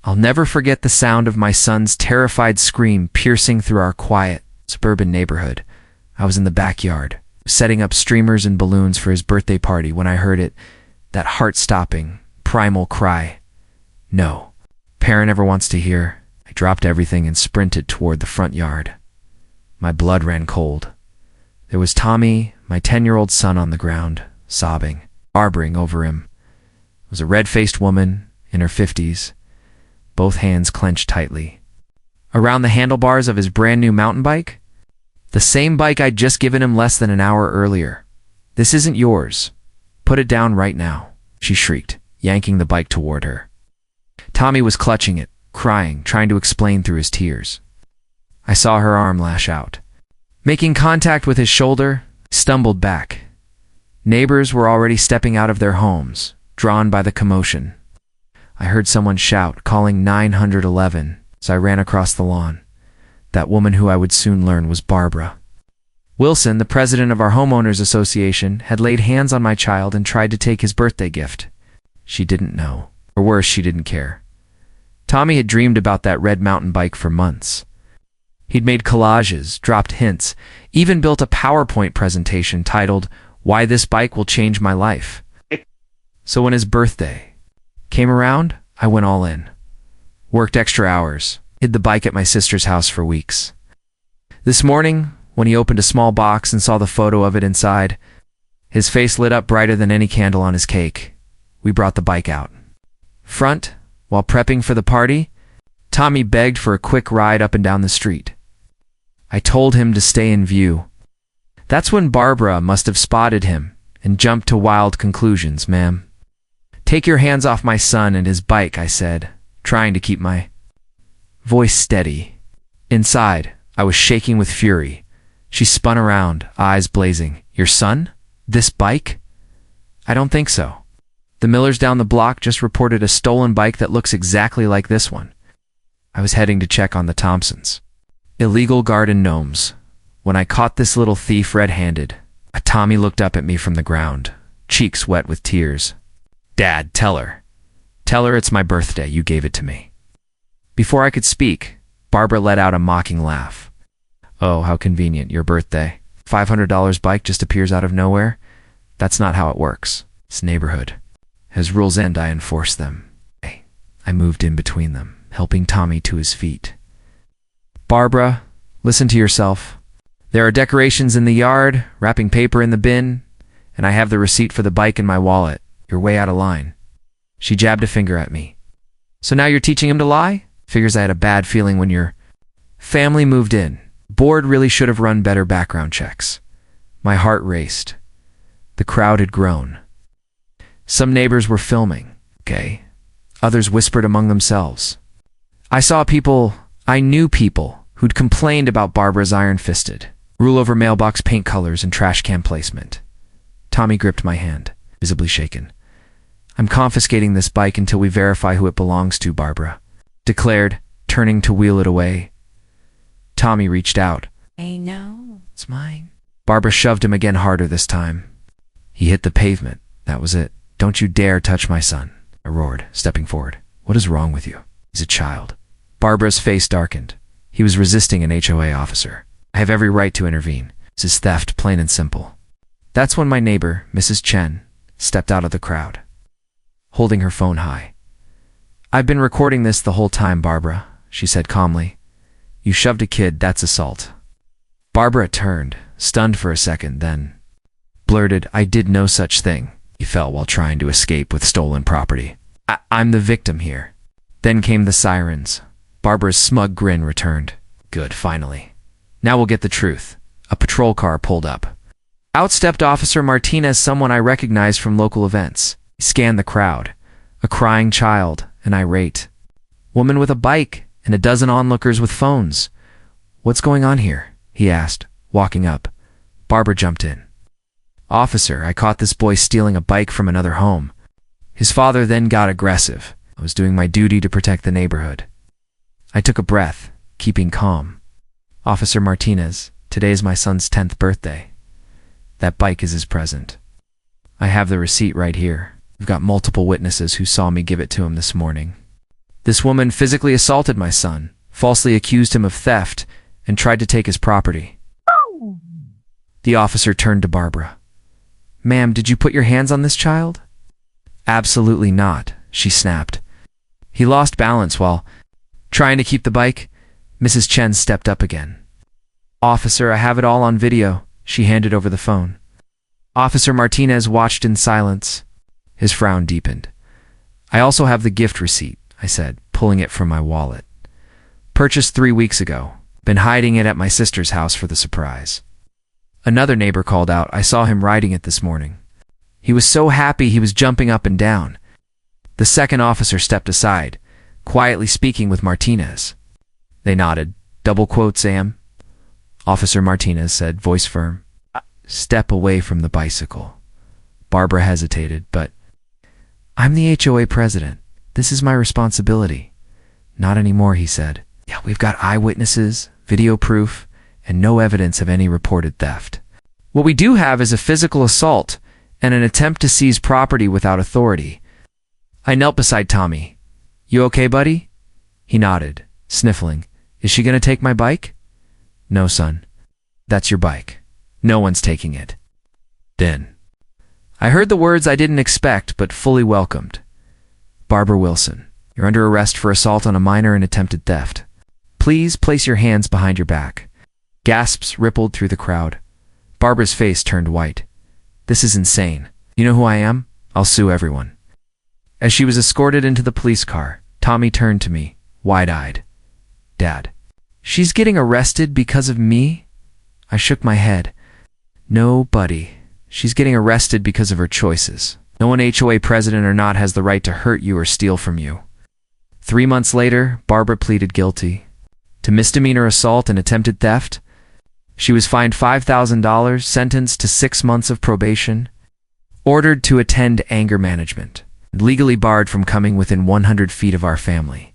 I'll never forget the sound of my son's terrified scream piercing through our quiet, suburban neighborhood. I was in the backyard, setting up streamers and balloons for his birthday party when I heard it, that heart-stopping, primal cry. No, parent ever wants to hear. I dropped everything and sprinted toward the front yard. My blood ran cold. There was Tommy, my 10-year-old son, on the ground, sobbing, harboring over him. It was a red-faced woman in her 50s, both hands clenched tightly. Around the handlebars of his brand-new mountain bike? The same bike I'd just given him less than an hour earlier. "This isn't yours. Put it down right now," she shrieked, yanking the bike toward her. Tommy was clutching it, crying, trying to explain through his tears. I saw her arm lash out. Making contact with his shoulder, stumbled back. Neighbors were already stepping out of their homes, drawn by the commotion. I heard someone shout, calling 911, as I ran across the lawn. That woman who I would soon learn was Barbara. Wilson, the president of our homeowners association, had laid hands on my child and tried to take his birthday gift. She didn't know, or worse, she didn't care. Tommy had dreamed about that red mountain bike for months. He'd made collages, dropped hints, even built a PowerPoint presentation titled, "Why This Bike Will Change My Life." So when his birthday came around, I went all in. Worked extra hours, hid the bike at my sister's house for weeks. This morning, when he opened a small box and saw the photo of it inside, his face lit up brighter than any candle on his cake. We brought the bike out. Front, while prepping for the party, Tommy begged for a quick ride up and down the street. I told him to stay in view. That's when Barbara must have spotted him and jumped to wild conclusions. "Ma'am, take your hands off my son and his bike," I said, trying to keep my voice steady. Inside, I was shaking with fury. She spun around, eyes blazing. "Your son? This bike?" "I don't think so. The Millers down the block just reported a stolen bike that looks exactly like this one." I was heading to check on the Thompsons. Illegal garden gnomes. When I caught this little thief red-handed, Tommy looked up at me from the ground, cheeks wet with tears. "Dad, tell her. Tell her it's my birthday. You gave it to me." Before I could speak, Barbara let out a mocking laugh. "Oh, how convenient. Your birthday. $500 bike just appears out of nowhere? That's not how it works. This neighborhood. As rules end, I enforce them." I moved in between them, helping Tommy to his feet. "Barbara, listen to yourself. There are decorations in the yard, wrapping paper in the bin, and I have the receipt for the bike in my wallet. You're way out of line." She jabbed a finger at me. "So now you're teaching him to lie?" Figures I had a bad feeling when your family moved in. Board really should have run better background checks. My heart raced. The crowd had grown. Some neighbors were filming, okay? Others whispered among themselves. I knew people who'd complained about Barbara's iron-fisted, rule-over mailbox paint colors and trash can placement. Tommy gripped my hand, visibly shaken. "I'm confiscating this bike until we verify who it belongs to," Barbara declared, turning to wheel it away. Tommy reached out. "Hey, no, "It's mine." Barbara shoved him again, harder this time. He hit the pavement. That was it. "Don't you dare touch my son," I roared, stepping forward. "What is wrong with you? He's a child." Barbara's face darkened. He was resisting an HOA officer. I have every right to intervene. This is theft, plain and simple. That's when my neighbor, Mrs. Chen, stepped out of the crowd, holding her phone high. "I've been recording this the whole time, Barbara," she said calmly. "You shoved a kid, that's assault." Barbara turned, stunned for a second, then blurted, "I did no such thing." He fell while trying to escape with stolen property. I'm the victim here." Then came the sirens. Barbara's smug grin returned. "Good, finally. Now we'll get the truth." A patrol car pulled up. Out stepped Officer Martinez, someone I recognized from local events. He scanned the crowd. A crying child, an irate woman with a bike, and a dozen onlookers with phones. "What's going on here?" he asked, walking up. Barbara jumped in. "Officer, I caught this boy stealing a bike from another home. His father then got aggressive. I was doing my duty to protect the neighborhood." I took a breath, keeping calm. "Officer Martinez, today is my son's 10th birthday. That bike is his present. I have the receipt right here. I've got multiple witnesses who saw me give it to him this morning." This woman physically assaulted my son, falsely accused him of theft, and tried to take his property. The officer turned to Barbara. Ma'am, did you put your hands on this child? Absolutely not, she snapped. He lost balance while trying to keep the bike. Mrs. Chen stepped up again. Officer, I have it all on video. She handed over the phone. Officer Martinez watched in silence. His frown deepened. I also have the gift receipt, I said, pulling it from my wallet. Purchased 3 weeks ago. Been hiding it at my sister's house for the surprise. Another neighbor called out. I saw him riding it this morning. He was so happy he was jumping up and down. The second officer stepped aside, quietly speaking with Martinez. They nodded. Double quotes, Am? Officer Martinez said, voice firm. Step away from the bicycle. Barbara hesitated, but I'm the HOA president. This is my responsibility. Not anymore, he said. Yeah, we've got eyewitnesses, video proof, and no evidence of any reported theft. What we do have is a physical assault and an attempt to seize property without authority. I knelt beside Tommy. You okay, buddy? He nodded, sniffling. Is she going to take my bike? No, son. That's your bike. No one's taking it. Then I heard the words I didn't expect but fully welcomed. Barbara Wilson, you're under arrest for assault on a minor and attempted theft. Please place your hands behind your back. Gasps rippled through the crowd. Barbara's face turned white. This is insane. You know who I am? I'll sue everyone. As she was escorted into the police car, Tommy turned to me, wide-eyed. Dad, she's getting arrested because of me? I shook my head. No, buddy. She's getting arrested because of her choices. No one, HOA president or not, has the right to hurt you or steal from you. 3 months later, Barbara pleaded guilty to misdemeanor assault and attempted theft. She was fined $5,000, sentenced to 6 months of probation, ordered to attend anger management, and legally barred from coming within 100 feet of our family.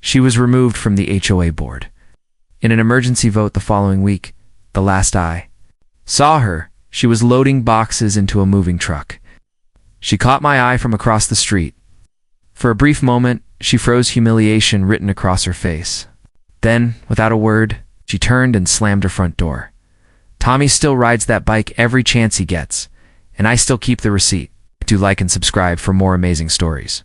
She was removed from the HOA board. In an emergency vote the following week, the last I saw her, she was loading boxes into a moving truck. She caught my eye from across the street. For a brief moment, she froze, humiliation written across her face. Then, without a word, she turned and slammed her front door. Tommy still rides that bike every chance he gets, and I still keep the receipt. Do like and subscribe for more amazing stories.